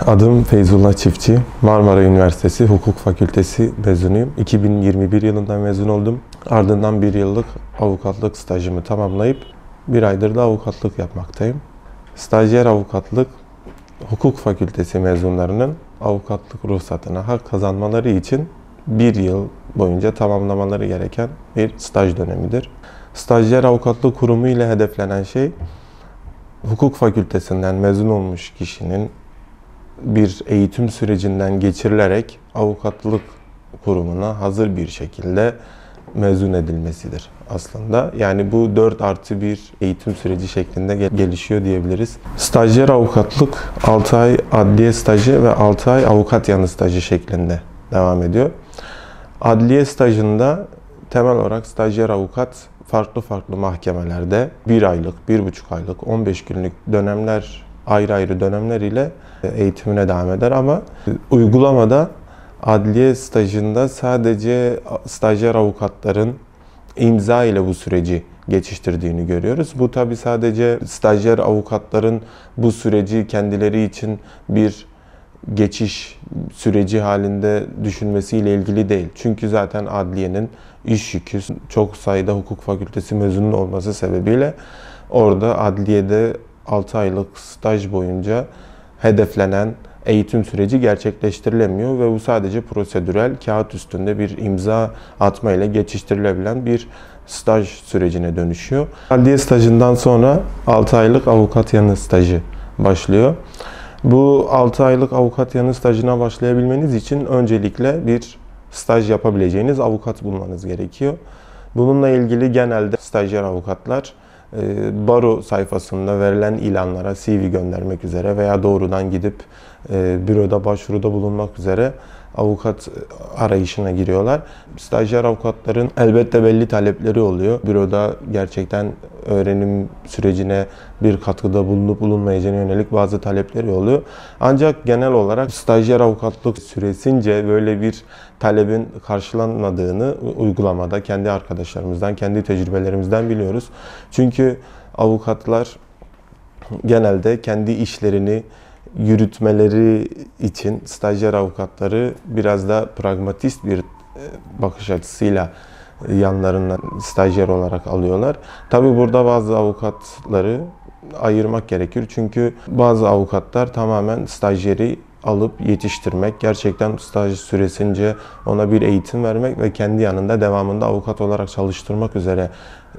Adım Feyzullah Çiftçi. Marmara Üniversitesi Hukuk Fakültesi mezunuyum. 2021 yılında mezun oldum. Ardından bir yıllık avukatlık stajımı tamamlayıp bir aydır da avukatlık yapmaktayım. Stajyer avukatlık, hukuk fakültesi mezunlarının avukatlık ruhsatına hak kazanmaları için bir yıl boyunca tamamlamaları gereken bir staj dönemidir. Stajyer avukatlık kurumu ile hedeflenen şey, hukuk fakültesinden mezun olmuş kişinin bir eğitim sürecinden geçirilerek avukatlık kurumuna hazır bir şekilde mezun edilmesidir aslında. Yani bu 4+1 eğitim süreci şeklinde gelişiyor diyebiliriz. Stajyer avukatlık 6 ay adliye stajı ve 6 ay avukat yanı stajı şeklinde devam ediyor. Adliye stajında temel olarak stajyer avukat farklı mahkemelerde 1 aylık, 1,5 aylık, 15 günlük dönemler, ayrı dönemler ile eğitimine devam eder ama uygulamada adliye stajında sadece stajyer avukatların imza ile bu süreci geçiştirdiğini görüyoruz. Bu tabi sadece stajyer avukatların bu süreci kendileri için bir geçiş süreci halinde düşünmesiyle ilgili değil. Çünkü zaten adliyenin iş yükü çok sayıda hukuk fakültesi mezunu olması sebebiyle orada adliyede 6 aylık staj boyunca hedeflenen eğitim süreci gerçekleştirilemiyor ve bu sadece prosedürel, kağıt üstünde bir imza atma ile geçiştirilebilen bir staj sürecine dönüşüyor. Adliye stajından sonra 6 aylık avukat yanı stajı başlıyor. Bu 6 aylık avukat yanı stajına başlayabilmeniz için öncelikle bir staj yapabileceğiniz avukat bulmanız gerekiyor. Bununla ilgili genelde stajyer avukatlar baro sayfasında verilen ilanlara CV göndermek üzere veya doğrudan gidip büroda başvuruda bulunmak üzere avukat arayışına giriyorlar. Stajyer avukatların elbette belli talepleri oluyor. Büroda gerçekten öğrenim sürecine bir katkıda bulunup bulunmayacağına yönelik bazı talepleri oluyor. Ancak genel olarak stajyer avukatlık süresince böyle bir talebin karşılanmadığını uygulamada kendi arkadaşlarımızdan, kendi tecrübelerimizden biliyoruz. Çünkü avukatlar genelde kendi işlerini yürütmeleri için stajyer avukatları biraz da pragmatist bir bakış açısıyla yanlarına stajyer olarak alıyorlar. Tabi burada bazı avukatları ayırmak gerekir. Çünkü bazı avukatlar tamamen stajyeri alıp yetiştirmek, gerçekten staj süresince ona bir eğitim vermek ve kendi yanında devamında avukat olarak çalıştırmak üzere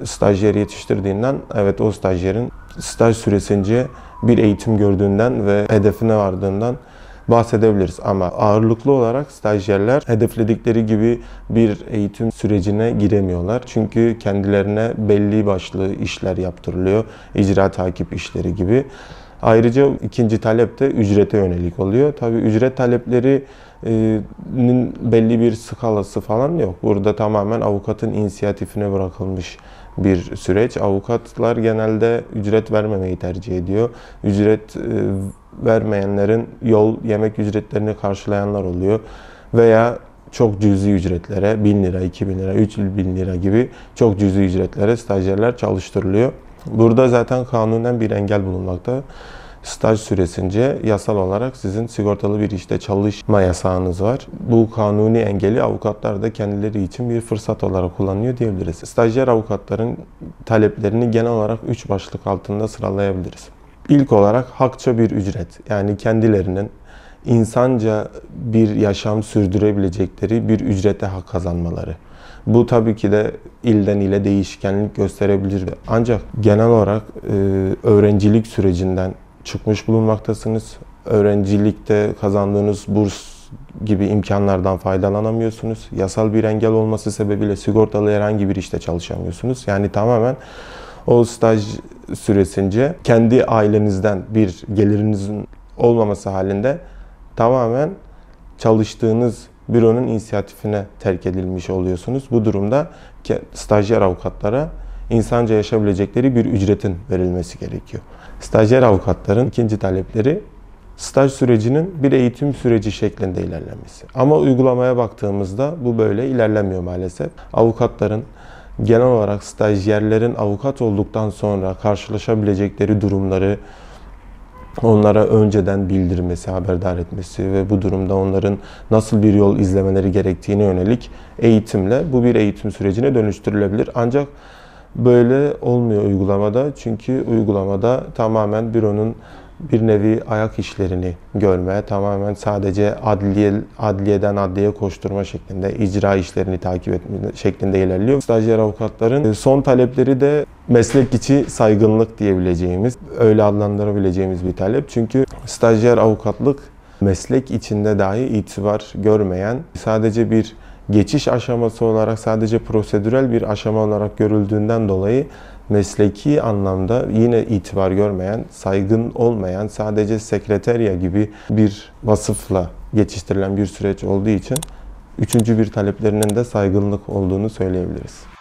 stajyer yetiştirdiğinden, evet, o stajyerin staj süresince bir eğitim gördüğünden ve hedefine vardığından bahsedebiliriz. Ama ağırlıklı olarak stajyerler hedefledikleri gibi bir eğitim sürecine giremiyorlar. Çünkü kendilerine belli başlı işler yaptırılıyor. İcra takip işleri gibi. Ayrıca ikinci talep de ücrete yönelik oluyor. Tabii ücret taleplerinin belli bir skalası falan yok. Burada tamamen avukatın inisiyatifine bırakılmış bir süreç. Avukatlar genelde ücret vermemeyi tercih ediyor. Ücret vermeyenlerin yol, yemek ücretlerini karşılayanlar oluyor. Veya çok cüzi ücretlere, 1000 lira, 2000 lira, 3000 lira gibi çok cüzi ücretlere stajyerler çalıştırılıyor. Burada zaten kanunen bir engel bulunmakta. Staj süresince yasal olarak sizin sigortalı bir işte çalışma yasağınız var. Bu kanuni engeli avukatlar da kendileri için bir fırsat olarak kullanıyor diyebiliriz. Stajyer avukatların taleplerini genel olarak 3 başlık altında sıralayabiliriz. İlk olarak hakça bir ücret, yani kendilerinin insanca bir yaşam sürdürebilecekleri bir ücrete hak kazanmaları. Bu tabii ki de ilden ile değişkenlik gösterebilir. Ancak genel olarak öğrencilik sürecinden çıkmış bulunmaktasınız. Öğrencilikte kazandığınız burs gibi imkanlardan faydalanamıyorsunuz. Yasal bir engel olması sebebiyle sigortalı herhangi bir işte çalışamıyorsunuz. Yani tamamen o staj süresince kendi ailenizden bir gelirinizin olmaması halinde tamamen çalıştığınız büronun inisiyatifine terk edilmiş oluyorsunuz. Bu durumda stajyer avukatlara insanca yaşayabilecekleri bir ücretin verilmesi gerekiyor. Stajyer avukatların ikinci talepleri staj sürecinin bir eğitim süreci şeklinde ilerlemesi. Ama uygulamaya baktığımızda bu böyle ilerlemiyor maalesef. Avukatların genel olarak stajyerlerin avukat olduktan sonra karşılaşabilecekleri durumları onlara önceden bildirmesi, haberdar etmesi ve bu durumda onların nasıl bir yol izlemeleri gerektiğine yönelik eğitimle bu bir eğitim sürecine dönüştürülebilir. Ancak böyle olmuyor uygulamada. Çünkü uygulamada tamamen büronun bir nevi ayak işlerini görmeye, tamamen sadece adliyeden adliyeye koşturma şeklinde, icra işlerini takip etme şeklinde ilerliyor. Stajyer avukatların son talepleri de meslek içi saygınlık diyebileceğimiz, öyle adlandırabileceğimiz bir talep. Çünkü stajyer avukatlık meslek içinde dahi itibar görmeyen, sadece bir geçiş aşaması olarak, sadece prosedürel bir aşama olarak görüldüğünden dolayı mesleki anlamda yine itibar görmeyen, saygın olmayan, sadece sekreterya gibi bir vasıfla geçiştirilen bir süreç olduğu için üçüncü bir taleplerinin de saygınlık olduğunu söyleyebiliriz.